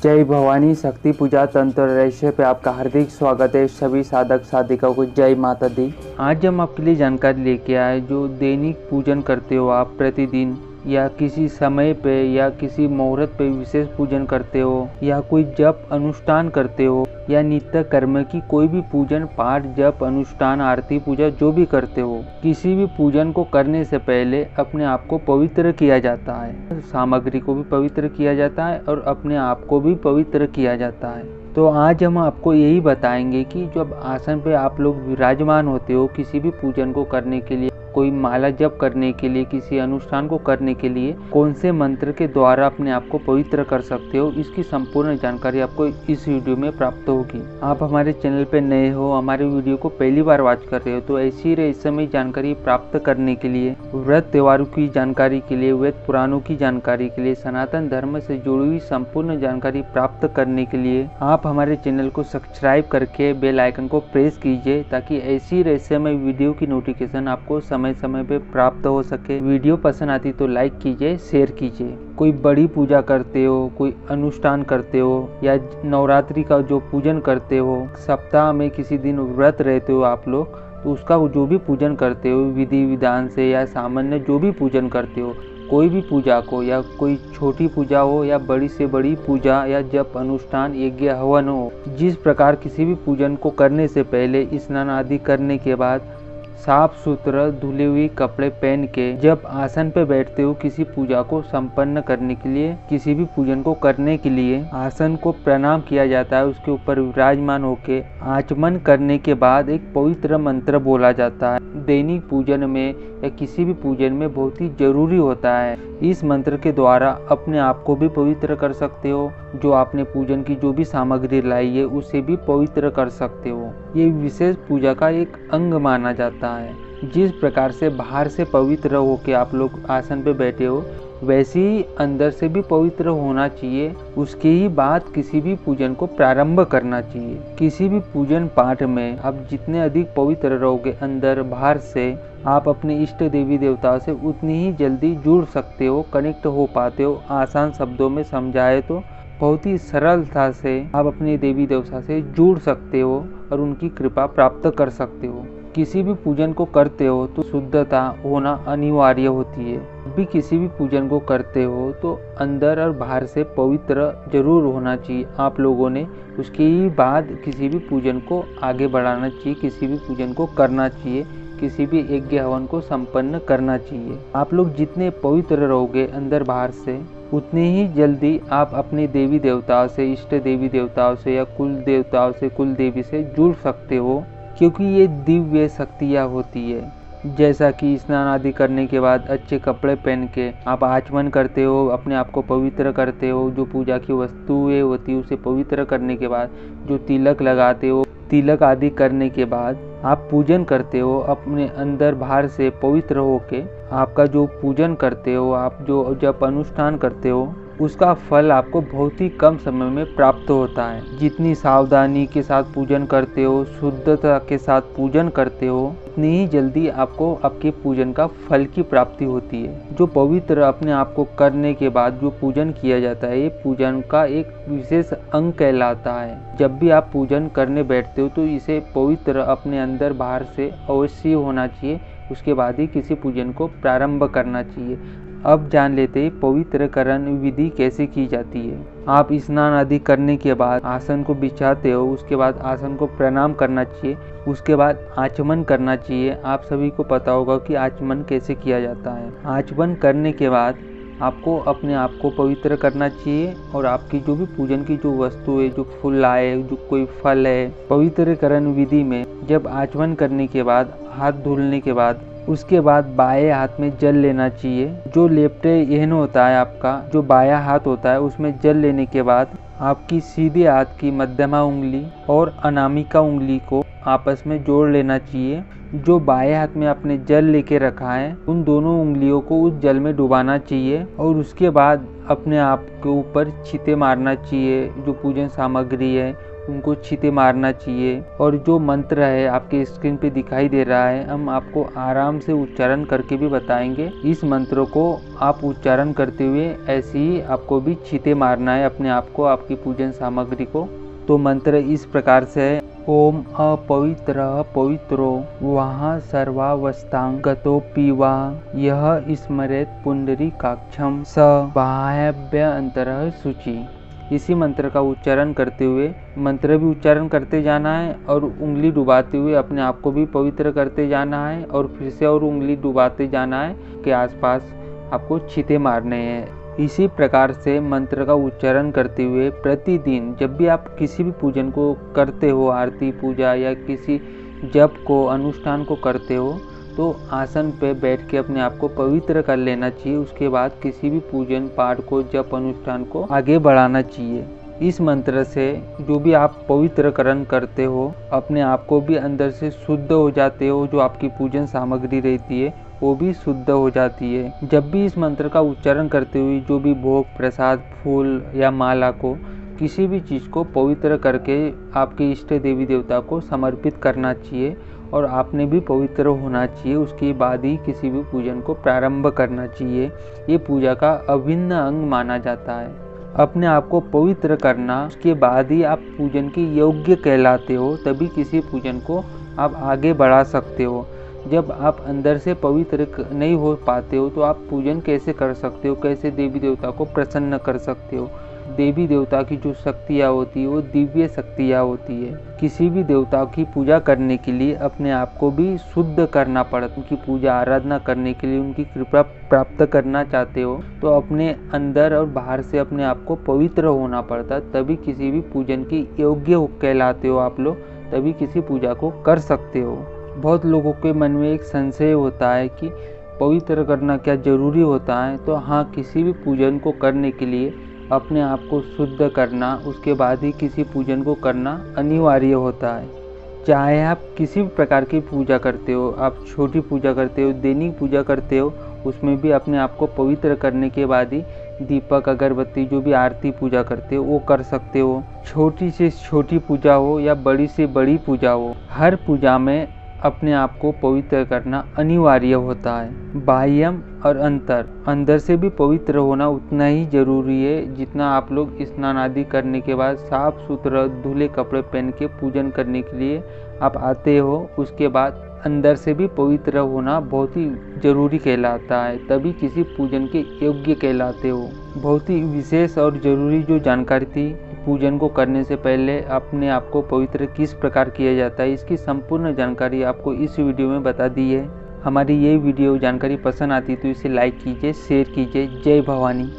जय भवानी शक्ति पूजा तंत्र रहस्य पे आपका हार्दिक स्वागत है। सभी साधक साधिकाओं को जय माता दी। आज हम आपके लिए जानकारी लेके आए जो दैनिक पूजन करते हो आप प्रतिदिन, या किसी समय पे या किसी मुहूर्त पे विशेष पूजन करते हो, या कोई जप अनुष्ठान करते हो, या नित्य कर्म की कोई भी पूजन पाठ जप अनुष्ठान आरती पूजा जो भी करते हो, किसी भी पूजन को करने से पहले अपने आप को पवित्र किया जाता है, सामग्री को भी पवित्र किया जाता है और अपने आप को भी पवित्र किया जाता है। तो आज हम आपको यही बताएंगे कि जब आसन पे आप लोग विराजमान होते हो किसी भी पूजन को करने के लिए, कोई माला जप करने के लिए, किसी अनुष्ठान को करने के लिए कौन से मंत्र के द्वारा अपने आप को पवित्र कर सकते हो, इसकी संपूर्ण जानकारी आपको इस वीडियो में प्राप्त होगी। आप हमारे चैनल पे नए हो, हमारे वीडियो को पहली बार वॉच कर रहे हो, तो ऐसी रहस्यमय जानकारी प्राप्त करने के लिए, व्रत त्योहारों की जानकारी के लिए, वेद पुराणों की जानकारी के लिए, सनातन धर्म से जुड़ी हुई संपूर्ण जानकारी प्राप्त करने के लिए आप हमारे चैनल को सब्सक्राइब करके बेल आइकन को प्रेस कीजिए, ताकि ऐसी रहस्यमय वीडियो की नोटिफिकेशन आपको समय समय पे प्राप्त हो सके। वीडियो पसंद आती तो लाइक कीजिए, शेयर कीजिए। कोई बड़ी पूजा करते हो, कोई अनुष्ठान करते हो, या नवरात्रि का जो पूजन करते हो, सप्ताह में किसी दिन व्रत रहते हो आप लोग, तो उसका जो भी पूजन करते हो विधि विधान से या सामान्य जो भी पूजन करते हो, कोई भी पूजा को, या कोई छोटी पूजा हो या बड़ी से बड़ी पूजा या जप अनुष्ठान यज्ञ हवन हो, जिस प्रकार किसी भी पूजन को करने से पहले स्नान आदि करने के बाद साफ सुथरा धुले हुए कपड़े पहन के जब आसन पे बैठते हो किसी पूजा को संपन्न करने के लिए, किसी भी पूजन को करने के लिए आसन को प्रणाम किया जाता है। उसके ऊपर विराजमान होके आचमन करने के बाद एक पवित्र मंत्र बोला जाता है। दैनिक पूजन में या किसी भी पूजन में बहुत ही जरूरी होता है। इस मंत्र के द्वारा अपने आप को भी पवित्र कर सकते हो, जो आपने पूजन की जो भी सामग्री लाई है उसे भी पवित्र कर सकते हो। ये विशेष पूजा का एक अंग माना जाता है। जिस प्रकार से बाहर से पवित्र होके आप लोग आसन पे बैठे हो, वैसे ही अंदर से भी पवित्र होना चाहिए। उसके ही बाद किसी भी पूजन को प्रारंभ करना चाहिए। किसी भी पूजन पाठ में आप जितने अधिक पवित्र रहोगे अंदर बाहर से, आप अपने इष्ट देवी देवताओं से उतनी ही जल्दी जुड़ सकते हो, कनेक्ट हो पाते हो। आसान शब्दों में समझाए तो बहुत ही सरलता से आप अपने देवी देवता से जुड़ सकते हो और उनकी कृपा प्राप्त कर सकते हो। किसी भी पूजन को करते हो तो शुद्धता होना अनिवार्य होती है। जब भी किसी भी पूजन को करते हो तो अंदर और बाहर से पवित्र जरूर होना चाहिए आप लोगों ने। उसके ही बाद किसी भी पूजन को आगे बढ़ाना चाहिए, किसी भी पूजन को करना चाहिए, किसी भी यज्ञ हवन को संपन्न करना चाहिए। आप लोग जितने पवित्र रहोगे अंदर बाहर से, उतने ही जल्दी आप अपने देवी देवताओं से, इष्ट देवी देवताओं से या कुल देवताओं से, कुल देवी से जुड़ सकते हो, क्योंकि ये दिव्य शक्तियाँ होती है। जैसा कि स्नान आदि करने के बाद अच्छे कपड़े पहन के आप आचमन करते हो, अपने आप को पवित्र करते हो। जो पूजा की वस्तुएं होती है उसे पवित्र करने के बाद जो तिलक लगाते हो, तिलक आदि करने के बाद आप पूजन करते हो। अपने अंदर बाहर से पवित्र होके आपका जो पूजन करते हो, आप जो जब अनुष्ठान करते हो, उसका फल आपको बहुत ही कम समय में प्राप्त होता है। जितनी सावधानी के साथ पूजन करते हो, शुद्धता के साथ पूजन करते हो, उतनी ही जल्दी आपको आपके पूजन का फल की प्राप्ति होती है। जो पवित्र अपने आप को करने के बाद जो पूजन किया जाता है, ये पूजन का एक विशेष अंग कहलाता है। जब भी आप पूजन करने बैठते हो तो इसे पवित्र अपने अंदर बाहर से अवश्य होना चाहिए। उसके बाद ही किसी पूजन को प्रारंभ करना चाहिए। अब जान लेते हैं पवित्रकरण विधि कैसे की जाती है। आप स्नान आदि करने के बाद आसन को बिछाते हो, उसके बाद आसन को प्रणाम करना चाहिए, उसके बाद आचमन करना चाहिए। आप सभी को पता होगा कि आचमन कैसे किया जाता है। आचमन करने के बाद आपको अपने आप को पवित्र करना चाहिए और आपकी जो भी पूजन की जो वस्तु है, जो फूल आए, जो कोई फल है, पवित्रकरण विधि में जब आचमन करने के बाद, हाथ धुलने के बाद, उसके बाद बाएं हाथ में जल लेना चाहिए। जो लेफ्टे हैंड होता है आपका, जो बायां हाथ होता है, उसमें जल लेने के बाद आपकी सीधे हाथ की मध्यमा उंगली और अनामिका उंगली को आपस में जोड़ लेना चाहिए। जो बाएं हाथ में आपने जल लेके रखा है, उन दोनों उंगलियों को उस जल में डुबाना चाहिए और उसके बाद अपने आप के ऊपर छींटे मारना चाहिए। जो पूजन सामग्री है उनको चीते मारना चाहिए। और जो मंत्र है आपके स्क्रीन पे दिखाई दे रहा है, हम आपको आराम से उच्चारण करके भी बताएंगे। इस मंत्र को आप उच्चारण करते हुए ऐसे ही आपको भी चीते मारना है अपने आप को, आपकी पूजन सामग्री को। तो मंत्र इस प्रकार से है, ओम अपवित्रः पवित्रो वहाँ सर्वावस्थां गतोऽपि वा यः स्मरेत् पुंडरीकाक्षं स बाह्याभ्यन्तरः शुचि। इसी मंत्र का उच्चारण करते हुए मंत्र भी उच्चारण करते जाना है और उंगली डुबाते हुए अपने आप को भी पवित्र करते जाना है और फिर से और उंगली डुबाते जाना है के आसपास आपको चीते मारने हैं। इसी प्रकार से मंत्र का उच्चारण करते हुए प्रतिदिन जब भी आप किसी भी पूजन को करते हो, आरती पूजा या किसी जप को अनुष्ठान को करते हो, तो आसन पे बैठ के अपने आप को पवित्र कर लेना चाहिए। उसके बाद किसी भी पूजन पाठ को, जप अनुष्ठान को आगे बढ़ाना चाहिए। इस मंत्र से जो भी आप पवित्रकरण करते हो, अपने आप को भी अंदर से शुद्ध हो जाते हो। जो आपकी पूजन सामग्री रहती है वो भी शुद्ध हो जाती है। जब भी इस मंत्र का उच्चारण करते हुए जो भी भोग, प्रसाद, फूल या माला को, किसी भी चीज़ को पवित्र करके आपके इष्ट देवी देवता को समर्पित करना चाहिए और आपने भी पवित्र होना चाहिए। उसके बाद ही किसी भी पूजन को प्रारंभ करना चाहिए। ये पूजा का अभिन्न अंग माना जाता है। अपने आप को पवित्र करना, उसके बाद ही आप पूजन के योग्य कहलाते हो, तभी किसी पूजन को आप आगे बढ़ा सकते हो। जब आप अंदर से पवित्र नहीं हो पाते हो तो आप पूजन कैसे कर सकते हो, कैसे देवी देवता को प्रसन्न कर सकते हो। देवी देवता की जो शक्तियाँ होती है वो दिव्य शक्तियाँ होती है। किसी भी देवता की पूजा करने के लिए अपने आप को भी शुद्ध करना पड़ता है। उनकी पूजा आराधना करने के लिए, उनकी कृपा प्राप्त करना चाहते हो तो अपने अंदर और बाहर से अपने आप को पवित्र होना पड़ता है, तभी किसी भी पूजन के योग्य कहलाते हो आप लोग, तभी किसी पूजा को कर सकते हो। बहुत लोगों के मन में एक संशय होता है कि पवित्र करना क्या ज़रूरी होता है। तो हाँ, किसी भी पूजन को करने के लिए अपने आप को शुद्ध करना, उसके बाद ही किसी पूजन को करना अनिवार्य होता है। चाहे आप किसी भी प्रकार की पूजा करते हो, आप छोटी पूजा करते हो, दैनिक पूजा करते हो, उसमें भी अपने आप को पवित्र करने के बाद ही दीपक, अगरबत्ती, जो भी आरती पूजा करते हो वो कर सकते हो। छोटी से छोटी पूजा हो या बड़ी से बड़ी पूजा हो, हर पूजा में अपने आप को पवित्र करना अनिवार्य होता है। बाह्यम और अंदर से भी पवित्र होना उतना ही जरूरी है जितना आप लोग स्नान आदि करने के बाद साफ सुथरा धुले कपड़े पहन के पूजन करने के लिए आप आते हो। उसके बाद अंदर से भी पवित्र होना बहुत ही जरूरी कहलाता है, तभी किसी पूजन के योग्य कहलाते हो। बहुत ही विशेष और जरूरी जो जानकारी थी, पूजन को करने से पहले अपने आप को पवित्र किस प्रकार किया जाता है, इसकी संपूर्ण जानकारी आपको इस वीडियो में बता दी है। हमारी ये वीडियो जानकारी पसंद आती तो इसे लाइक कीजिए, शेयर कीजिए। जय भवानी।